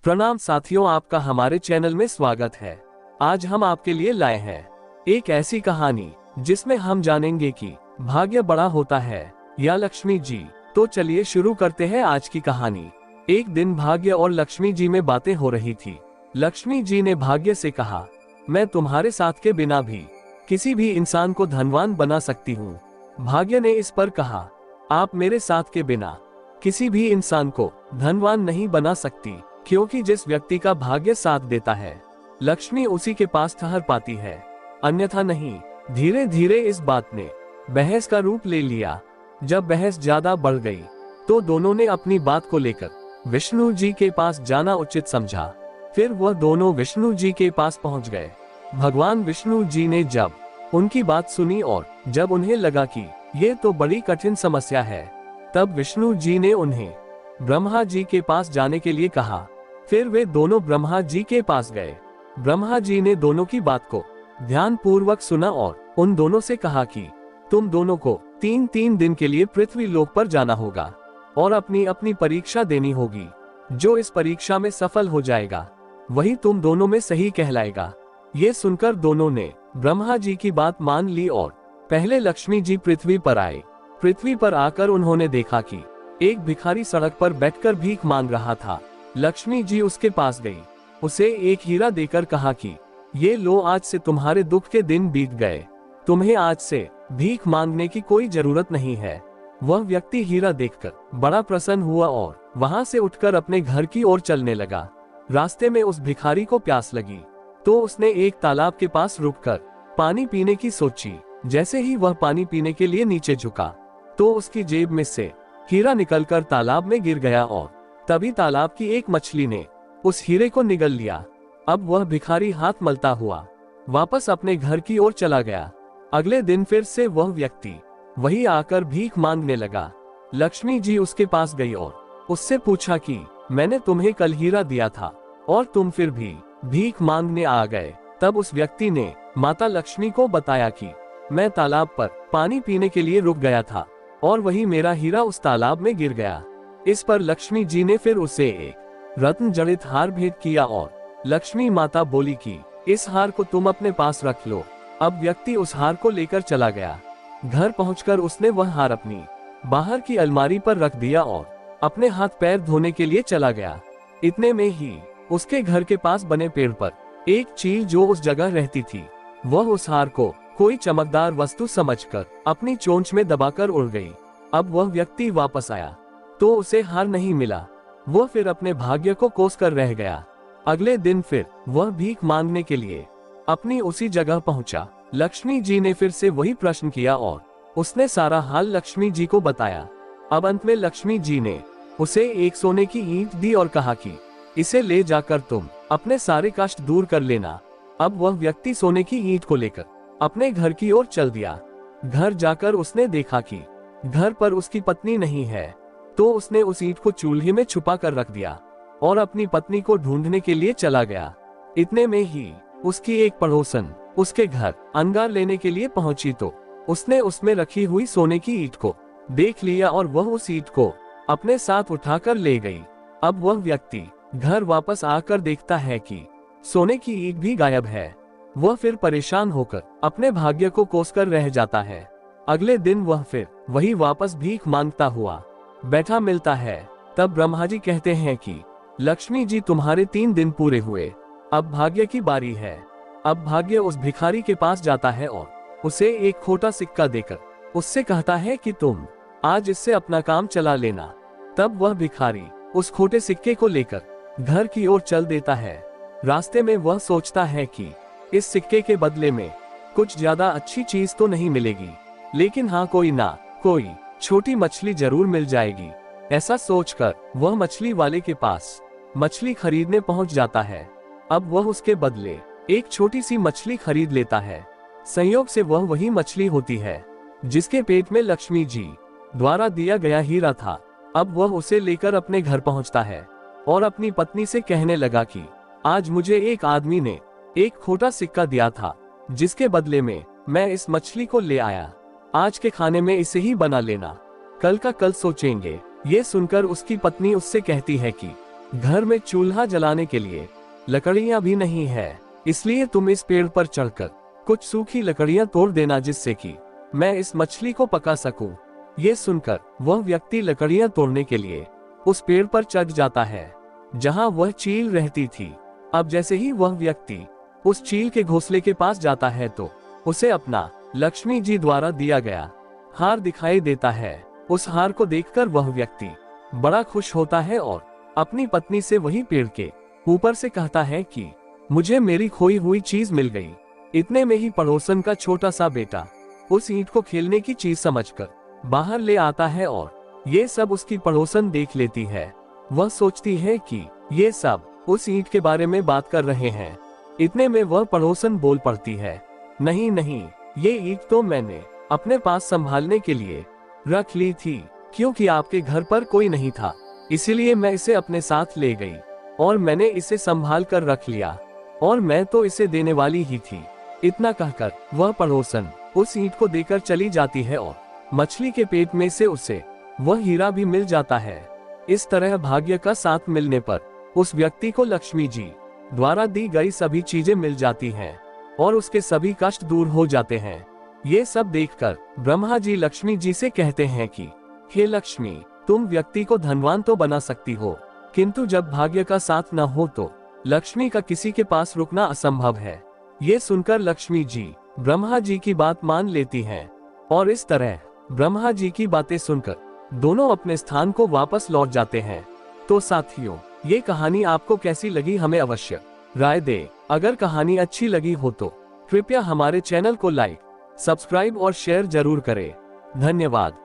प्रणाम साथियों, आपका हमारे चैनल में स्वागत है। आज हम आपके लिए लाए हैं एक ऐसी कहानी जिसमें हम जानेंगे कि भाग्य बड़ा होता है या लक्ष्मी जी। तो चलिए शुरू करते हैं आज की कहानी। एक दिन भाग्य और लक्ष्मी जी में बातें हो रही थी। लक्ष्मी जी ने भाग्य से कहा, मैं तुम्हारे साथ के बिना भी किसी भी इंसान को धनवान बना सकती हूँ। भाग्य ने इस पर कहा, आप मेरे साथ के बिना किसी भी इंसान को धनवान नहीं बना सकती, क्योंकि जिस व्यक्ति का भाग्य साथ देता है लक्ष्मी उसी के पास ठहर पाती है, अन्यथा नहीं। धीरे धीरे इस बात ने बहस का रूप ले लिया। जब बहस ज्यादा बढ़ गई तो दोनों ने अपनी बात को लेकर विष्णु जी के पास जाना उचित समझा। फिर वह दोनों विष्णु जी के पास पहुंच गए। भगवान विष्णु जी ने जब उनकी बात सुनी और जब उन्हें लगा कि ये तो बड़ी कठिन समस्या है, तब विष्णु जी ने उन्हें ब्रह्मा जी के पास जाने के लिए कहा। फिर वे दोनों ब्रह्मा जी के पास गए। ब्रह्मा जी ने दोनों की बात को ध्यान पूर्वक सुना और उन दोनों से कहा कि तुम दोनों को 3 दिन के लिए पृथ्वी लोक पर जाना होगा और अपनी अपनी परीक्षा देनी होगी। जो इस परीक्षा में सफल हो जाएगा वही तुम दोनों में सही कहलाएगा। ये सुनकर दोनों ने ब्रह्मा जी की बात मान ली और पहले लक्ष्मी जी पृथ्वी पर आए। पृथ्वी पर आकर उन्होंने देखा कि एक भिखारी सड़क पर बैठकर भीख मांग रहा था। लक्ष्मी जी उसके पास गई, उसे एक हीरा देकर कहा कि ये लो, आज से तुम्हारे दुख के दिन बीत गए, तुम्हें आज से भीख मांगने की कोई जरूरत नहीं है। वह व्यक्ति हीरा देखकर बड़ा प्रसन्न हुआ और वहां से उठकर अपने घर की ओर चलने लगा। रास्ते में उस भिखारी को प्यास लगी तो उसने एक तालाब के पास रुककर पानी पीने की सोची। जैसे ही वह पानी पीने के लिए नीचे झुका तो उसकी जेब में से हीरा निकलकर तालाब में गिर गया और तभी तालाब की एक मछली ने उस हीरे को निगल लिया। अब वह भिखारी हाथ मलता हुआ वापस अपने घर की ओर चला गया। अगले दिन फिर से वह व्यक्ति वही आकर भीख मांगने लगा। लक्ष्मी जी उसके पास गई और उससे पूछा कि मैंने तुम्हें कल हीरा दिया था और तुम फिर भी भीख मांगने आ गए। तब उस व्यक्ति ने माता लक्ष्मी को बताया कि मैं तालाब पर पानी पीने के लिए रुक गया था और वही मेरा हीरा उस तालाब में गिर गया। इस पर लक्ष्मी जी ने फिर उसे एक रत्न जड़ित हार भेंट किया और लक्ष्मी माता बोली कि इस हार को तुम अपने पास रख लो। अब व्यक्ति उस हार को लेकर चला गया। घर पहुंचकर उसने वह हार अपनी बाहर की अलमारी पर रख दिया और अपने हाथ पैर धोने के लिए चला गया। इतने में ही उसके घर के पास बने पेड़ पर एक चील जो उस जगह रहती थी, वह उस हार को कोई चमकदार वस्तु समझकर अपनी चोंच में दबाकर उड़ गई। अब वह व्यक्ति वापस आया तो उसे हार नहीं मिला। वह फिर अपने भाग्य को कोस कर रह गया। अगले दिन फिर वह भीख मांगने के लिए अपनी उसी जगह पहुंचा। लक्ष्मी जी ने फिर से वही प्रश्न किया और उसने सारा हाल लक्ष्मी जी को बताया। अब अंत में लक्ष्मी जी ने उसे एक सोने की ईंट दी और कहा कि इसे ले जाकर तुम अपने सारे कष्ट दूर कर लेना। अब वह व्यक्ति सोने की ईंट को लेकर अपने घर की ओर चल दिया। घर जाकर उसने देखा कि घर पर उसकी पत्नी नहीं है, तो उसने उस ईंट को चूल्हे में छुपा कर रख दिया और अपनी पत्नी को ढूंढने के लिए चला गया। इतने में ही उसकी एक पड़ोसन उसके घर अंगार लेने के लिए पहुंची तो उसने उसमें रखी हुई सोने की ईंट को देख लिया और वह उस ईंट को अपने साथ उठाकर ले गई। अब वह व्यक्ति घर वापस आकर देखता है कि सोने की ईंट भी गायब है। वह फिर परेशान होकर अपने भाग्य को कोसकर रह जाता है। अगले दिन वह फिर वही वापस भीख मांगता हुआ बैठा मिलता है। तब ब्रह्मा जी कहते हैं कि लक्ष्मी जी, तुम्हारे 3 दिन पूरे हुए, अब भाग्य की बारी है। अब भाग्य उस भिखारी के पास जाता है और उसे एक खोटा सिक्का देकर उससे कहता है कि तुम आज इससे अपना काम चला लेना। तब वह भिखारी उस खोटे सिक्के को लेकर घर की ओर चल देता है। रास्ते में वह सोचता है कि इस सिक्के के बदले में कुछ ज्यादा अच्छी चीज तो नहीं मिलेगी, लेकिन हाँ कोई ना कोई छोटी मछली जरूर मिल जाएगी। ऐसा सोचकर वह मछली वाले के पास मछली खरीदने पहुंच जाता है। अब वह उसके बदले एक छोटी सी मछली खरीद लेता है। संयोग से वह वही मछली होती है जिसके पेट में लक्ष्मी जी द्वारा दिया गया हीरा था। अब वह उसे लेकर अपने घर पहुंचता है और अपनी पत्नी से कहने लगा कि आज मुझे एक आदमी ने एक खोटा सिक्का दिया था, जिसके बदले में मैं इस मछली को ले आया। आज के खाने में इसे ही बना लेना, कल का कल सोचेंगे। ये सुनकर उसकी पत्नी उससे कहती है कि घर में चूल्हा जलाने के लिए लकड़ियां भी नहीं है, इसलिए तुम इस पेड़ पर चढ़कर कुछ सूखी लकड़ियां तोड़ देना जिससे कि मैं इस मछली को पका सकूं। ये सुनकर वह व्यक्ति लकड़ियां तोड़ने के लिए उस पेड़ पर चढ़ जाता है जहां वह चील रहती थी। अब जैसे ही वह व्यक्ति उस चील के घोंसले के पास जाता है तो उसे अपना लक्ष्मी जी द्वारा दिया गया हार दिखाई देता है। उस हार को देखकर वह व्यक्ति बड़ा खुश होता है और अपनी पत्नी से वही पेड़ के ऊपर से कहता है कि मुझे मेरी खोई हुई चीज मिल गई। इतने में ही पड़ोसन का छोटा सा बेटा उस ईंट को खेलने की चीज समझकर बाहर ले आता है और ये सब उसकी पड़ोसन देख लेती है। वह सोचती है कि ये सब उस ईंट के बारे में बात कर रहे हैं। इतने में वह पड़ोसन बोल पड़ती है, नहीं नहीं, ये ईंट तो मैंने अपने पास संभालने के लिए रख ली थी, क्योंकि आपके घर पर कोई नहीं था, इसीलिए मैं इसे अपने साथ ले गई और मैंने इसे संभाल कर रख लिया और मैं तो इसे देने वाली ही थी। इतना कहकर वह पड़ोसन उस ईंट को देकर चली जाती है और मछली के पेट में से उसे वह हीरा भी मिल जाता है। इस तरह भाग्य का साथ मिलने पर उस व्यक्ति को लक्ष्मी जी द्वारा दी गई सभी चीजें मिल जाती हैं और उसके सभी कष्ट दूर हो जाते हैं। ये सब देखकर ब्रह्मा जी लक्ष्मी जी से कहते हैं कि हे लक्ष्मी, तुम व्यक्ति को धनवान तो बना सकती हो, किंतु जब भाग्य का साथ न हो तो लक्ष्मी का किसी के पास रुकना असंभव है। ये सुनकर लक्ष्मी जी ब्रह्मा जी की बात मान लेती हैं और इस तरह ब्रह्मा जी की बातें सुनकर दोनों अपने स्थान को वापस लौट जाते हैं। तो साथियों, ये कहानी आपको कैसी लगी हमें अवश्य राय दे। अगर कहानी अच्छी लगी हो तो कृपया हमारे चैनल को लाइक, सब्सक्राइब और शेयर जरूर करें। धन्यवाद।